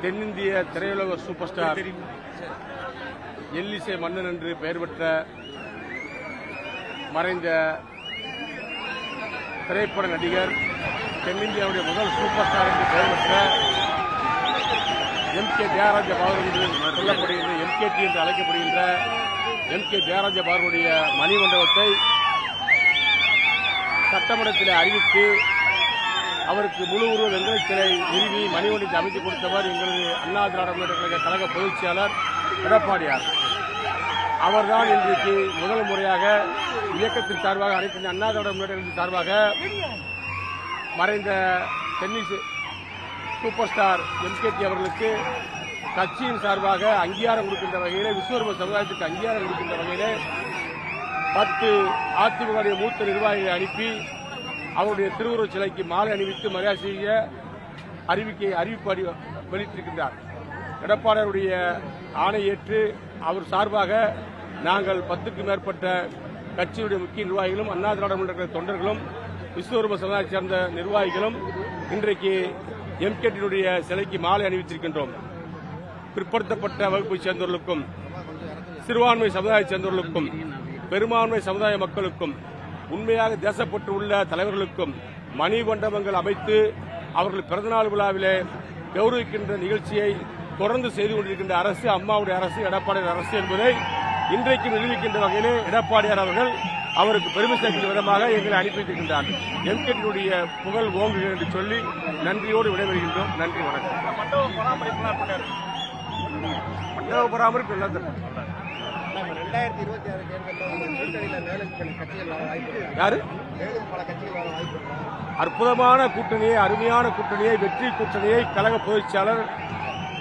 தென்னிந்திய திரையுலக super star எல்லிசை மன்னன் என்று பெயர் பெற்ற மறைந்த திரைப்பட நடிகர், தென்னிந்தியாவுடைய முதல் சூப்பர் ஸ்டார் என்று பெயர் பெற்ற எம்.கே. தியாகராஜ பாபு என்று சொல்லப்படுகின்ற எம்கேடி என்று அழைக்கப்படுகின்ற எம்.கே. தியாகராஜ பாபுடைய மணிமண்டபத்தை சட்டமன்றத்தில் அறிவித்து அவருக்கு முழு உருவ வெங்கல சிலை நிறுவி மணிமண்டபத்தை அமைத்துக் கொடுத்தவர் எங்களது அண்ணா திராவிட முன்னேற்ற கழக கழக பொதுச் செயலாளர் எடப்பாடியார். அவர்தான் இன்றைக்கு முதல் முறையாக இயக்கத்தின் சார்பாக, அனைத்து அண்ணா திராவிட முன்னேற்ற சார்பாக மறைந்த தென்னிசை சூப்பர் ஸ்டார் எம்கேடி அவர்களுக்கு கட்சியின் சார்பாக அங்கீகாரம் கொடுக்கின்ற வகையிலே, விஸ்வரூப சமுதாயத்துக்கு அங்கீகாரம் கொடுக்கின்ற வகையிலே 10 அதிமுக மூத்த நிர்வாகிகளை அனுப்பி அவருடைய திருவுருவச் சிலைக்கு மாலை அணிவித்து மரியாதை செய்ய அறிவிப்பு வெளியிட்டிருக்கின்றார். எடப்பாடியாருடைய ஆணை ஏற்று அவர் சார்பாக நாங்கள் 10க்கும் மேற்பட்ட கட்சியுடைய முக்கிய நிர்வாகிகளும், அண்ணா திராவிட முன்னேற்ற தொண்டர்களும், விஸ்வரூப சமுதாயத்தை சேர்ந்த நிர்வாகிகளும் இன்றைக்கு எம்கேடியினுடைய சிலைக்கு மாலை அணிவித்திருக்கின்றோம். பிற்படுத்தப்பட்ட வகுப்பைச் சேர்ந்தவர்களுக்கும், சிறுபான்மை சமுதாயத்தைச் சேர்ந்தவர்களுக்கும், பெரும்பான்மை சமுதாய மக்களுக்கும், உண்மையாக தேசப்பட்டு உள்ள தலைவர்களுக்கும் மணிமண்டபங்கள் அமைத்து அவர்கள் பிறந்தநாள் விழாவிலே கௌரவிக்கின்ற நிகழ்ச்சியை தொடர்ந்து செய்து கொண்டிருக்கின்ற அரசு அம்மாவுடைய அரசு, எடப்பாடியார் அரசு என்பதை இன்றைக்கு நிரூபிக்கின்ற வகையிலே எடப்பாடியார் அவர்கள் அவருக்கு பெருமை சேர்க்கின்ற விதமாக எங்களை அனுப்பி வைத்திருக்கின்றார். எம்கேடியினுடைய புகழ் ஓங்குகிறது என்று சொல்லி நன்றியோடு விடைபெறுகின்றோம். நன்றி, வணக்கம். மண்டப பராமரிப்பு எல்லாம் அற்புதமான கூட்டணியை, அருமையான கூட்டணியை, வெற்றி கூட்டணியை கழக பொதுச் செயலாளர்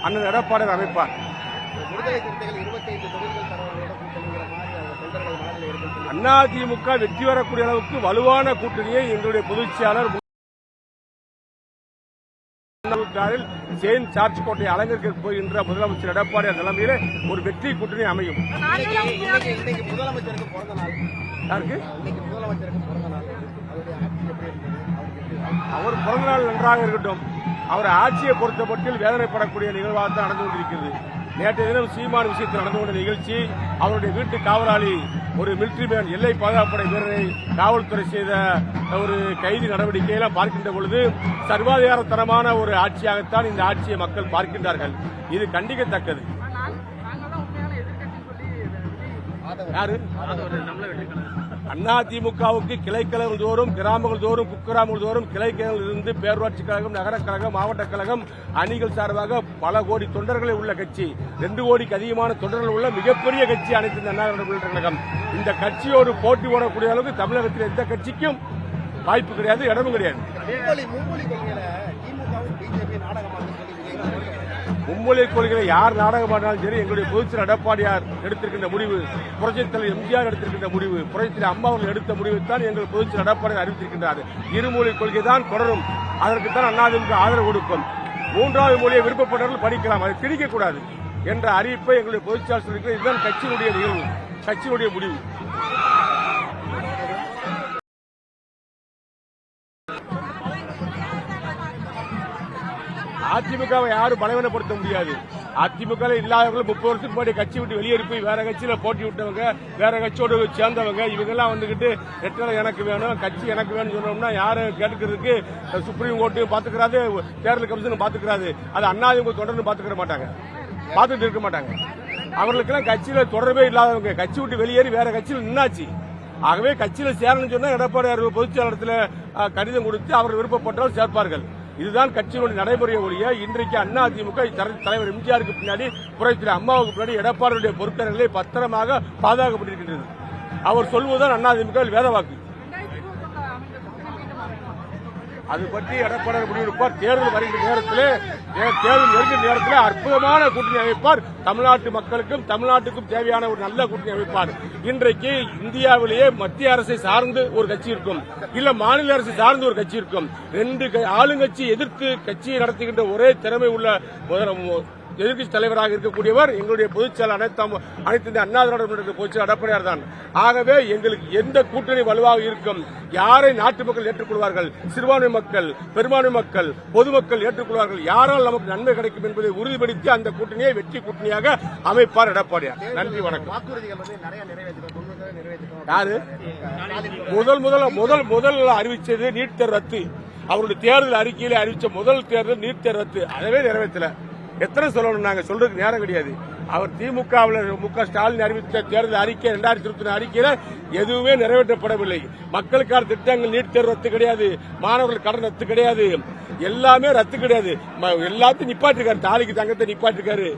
அண்ணன் எடப்பாடியார் அமைப்பார். அதிமுக வெற்றி வரக்கூடிய அளவுக்கு வலுவான கூட்டணியை எங்களுடைய பொதுச் செயலாளர் செயின் சார்ஜ் கோட்டை அலங்கரிக்க போகின்ற முதலமைச்சர் எடப்பாடியார் தலைமையிலே ஒரு வெற்றி கூட்டணி அமையும். அவர் பிறந்த நாள் நன்றாக இருக்கட்டும். அவர் ஆட்சியை பொறுத்தப்பட்டில் வேதனைப்படக்கூடிய நிகழ்வாக தான் நடந்து கொண்டிருக்கிறது. நேற்றைய தினம் சீமான் விஷயத்தில் நடந்து கொண்ட நிகழ்ச்சி, அவருடைய வீட்டு காவலாளி ஒரு மிலிட்டரி மேன், எல்லை பாதுகாப்புப்படை வீரரை காவல்துறை செய்த ஒரு கைது நடவடிக்கையெல்லாம் பார்க்கின்ற பொழுது சர்வாதிகாரத்தனமான ஒரு ஆட்சியாகத்தான் இந்த ஆட்சியை மக்கள் பார்க்கின்றார்கள். இது கண்டிக்கத்தக்கது. அதிமுகவுக்கு கிளைக்கழகம் தோறும், கிராமங்கள் தோறும், குக்கிராமங்கள் தோறும், கிளைக்கழகங்கள் இருந்து பேரூராட்சி கழகம், நகர கழகம், மாவட்ட கழகம் அணிகள் சார்பாக பல கோடி தொண்டர்களை உள்ள கட்சி, 2 கோடிக்கு அதிகமான தொண்டர்கள் உள்ள மிகப்பெரிய கட்சி அனைத்து அண்ணா திராவிட முன்னேற்ற கழகம். இந்த கட்சியோடு போட்டி போடக்கூடிய அளவுக்கு தமிழகத்தில் எந்த கட்சிக்கும் வாய்ப்பு கிடையாது, இடமும் கிடையாது. மும்மொழி கொள்கையை யார் நாடகமானாலும் சரி, எங்களுடைய பொதுச்செயலாளர் எடப்பாடியார் எடுத்திருக்கின்ற முடிவு, புரட்சித் தலைவர் எம்ஜிஆர் எடுத்திருக்கின்ற முடிவு, புரட்சித் தலைவர் அம்மா அவர்கள் எடுத்த முடிவைத்தான் எங்கள் பொதுச்செயலாளர் எடப்பாடியார் அறிவித்திருக்கின்றார். இருமொழி கொள்கை தான் தொடரும். அதற்குத்தான் அதிமுக ஆதரவு கொடுக்கும். 3வது மொழியை விருப்பப்பட்டவர்கள் படிக்கலாம், அதை திணிக்கக்கூடாது என்ற அறிவிப்பை எங்களுடைய பொதுச்செயலாளர் சொல்லியிருக்கிறார். இதுதான் கட்சியினுடைய நிகழ்வு, கட்சியினுடைய முடிவு. அதிமுகவை யாரும் பலவீனப்படுத்த முடியாது. அதிமுக இல்லாதவர்கள் 30 வருஷத்துக்கு முன்னாடி கட்சி விட்டு வெளியேறி போய் வேற கட்சியில போட்டி விட்டவங்க, வேற கட்சியோடு சேர்ந்தவங்க, இவங்கெல்லாம் வந்துகிட்டு ரெட்டலை எனக்கு வேணும், கட்சி எனக்கு வேணும்னு சொன்னோம்னா யாரும் கேட்டுக்கிறதுக்கு சுப்ரீம் கோர்ட்டு பாத்துக்கிறாரு, தேர்தல் கமிஷன் பாத்துக்கிறாரு. அது அதிமுக தொடர்ந்து பாத்துக்கிற மாட்டாங்க, பாத்துட்டு இருக்க மாட்டாங்க. அவர்களுக்கெல்லாம் கட்சியில தொடர்பே இல்லாதவங்க, கட்சி விட்டு வெளியேறி வேற கட்சியில் நின்னாச்சு. ஆகவே கட்சியில சேரணும்னு சொன்னா எடப்பாடியார் பொதுச் செயலாளரத்தில் கடிதம் கொடுத்து அவர் விருப்பப்பட்டால் சேர்ப்பார்கள். இதுதான் கட்சியினுடைய நடைமுறையை ஒழிய இன்றைக்கு அதிமுக தலைவர் எம்ஜிஆருக்கு பின்னாடி, புரட்சித் தலைவர் அம்மாவுக்கு பின்னாடி எடப்பாடியுடைய பொறுப்பேறலை பத்திரமாக பாதுகாக்கப்பட்டிருக்கின்றது. அவர் சொல்வதுதான் அதிமுக வேதவாக்கு. அது பற்றி எடப்பாடியார் முடிவெடுப்பார். தேர்தல் வருகின்ற நேரத்தில் அற்புதமான கூட்டணி அமைப்பார். தமிழ்நாட்டு மக்களுக்கும் தமிழ்நாட்டுக்கும் தேவையான ஒரு நல்ல கூட்டணி அமைப்பார். இன்றைக்கு இந்தியாவிலேயே மத்திய அரசை சார்ந்து ஒரு கட்சி இருக்கும், இல்ல மாநில அரசை சார்ந்து ஒரு கட்சி இருக்கும். 2 ஆளுங்கட்சி எதிர்த்து கட்சியை நடத்துகின்ற ஒரே திறமை உள்ள எதிர்க்கட்சி தலைவராக இருக்கக்கூடியவர் எங்களுடைய பொதுச்செயலாளர் அனைத்து இந்திய அண்ணா திராவிட முன்னேற்ற பொதுச்செயலாளர் எடப்பாடியார் தான். ஆகவே எங்களுக்கு எந்த கூட்டணி வலுவாக இருக்கும், யாரை நாட்டு மக்கள் ஏற்றுக்கொள்வார்கள், சிறுபான்மை மக்கள், பெரும்பான்மை மக்கள், பொதுமக்கள் ஏற்றுக்கொள்வார்கள், யாரால் நமக்கு நன்மை கிடைக்கும் என்பதை உறுதிப்படுத்தி அந்த கூட்டணியை வெற்றி கூட்டணியாக அமைப்பார் எடப்பாடியார். நன்றி, வணக்கம். யாரு முதல் அறிவிச்சது நீட் தேர்வு ரத்து. அவருடைய தேர்தல் அறிக்கையில அறிவிச்ச முதல் தேர்தல் நீட் தேர்வு ரத்து. அதவே நிறைவேற்றல. எத்தனை சொல்லணும், நாங்க சொல்றதுக்கு நேரம் கிடையாது. அவர் திமுகவில் மு.க. ஸ்டாலின் அறிவித்த தேர்தல் அறிக்கை 2021 அறிக்கையில எதுவுமே நிறைவேற்றப்படவில்லை. மக்களுக்கான திட்டங்கள் நீட் தேர்வு ரத்து கிடையாது, மாணவர்கள் கடன் ரத்து கிடையாது, எல்லாமே ரத்து கிடையாது. எல்லாத்தையும் நிப்பாட்டிருக்காரு. தாலிக்கு தங்கத்தை நிப்பாட்டிருக்காரு,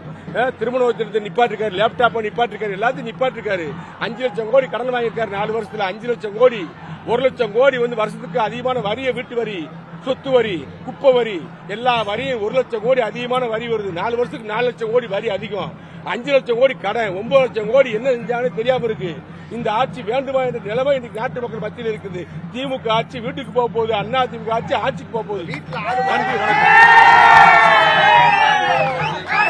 திருமண திட்டத்தை நிப்பாட்டிருக்காரு, லேப்டாப்பை நிப்பாட்டிருக்காரு, எல்லாத்தையும் நிப்பாட்டிருக்காரு. 5 லட்சம் கோடி கடன் வாங்கியிருக்காரு 4 வருஷத்துல. 5 லட்சம் கோடி, 1 லட்சம் கோடி வருஷத்துக்கு அதிகமான வரியை, வீட்டு வரி, சொத்து வரி, குப்பை வரி, எல்லா வரியும் 1 லட்சம் கோடி அதிகமான வரி வருது. 4 வருஷத்துக்கு 4 லட்சம் கோடி வரி அதிகம். 5 லட்சம் கோடி கடன், 9 லட்சம் கோடி என்ன செஞ்சாலும் தெரியாம இருக்கு. இந்த ஆட்சி வேண்டுமா என்ற நிலைமை இன்னைக்கு நாட்டு மக்கள் மத்தியில் இருக்குது. திமுக ஆட்சி வீட்டுக்கு போக போகுது, அண்ணா திமுக ஆட்சி ஆட்சிக்கு போக போகுது. நன்றி, வணக்கம்.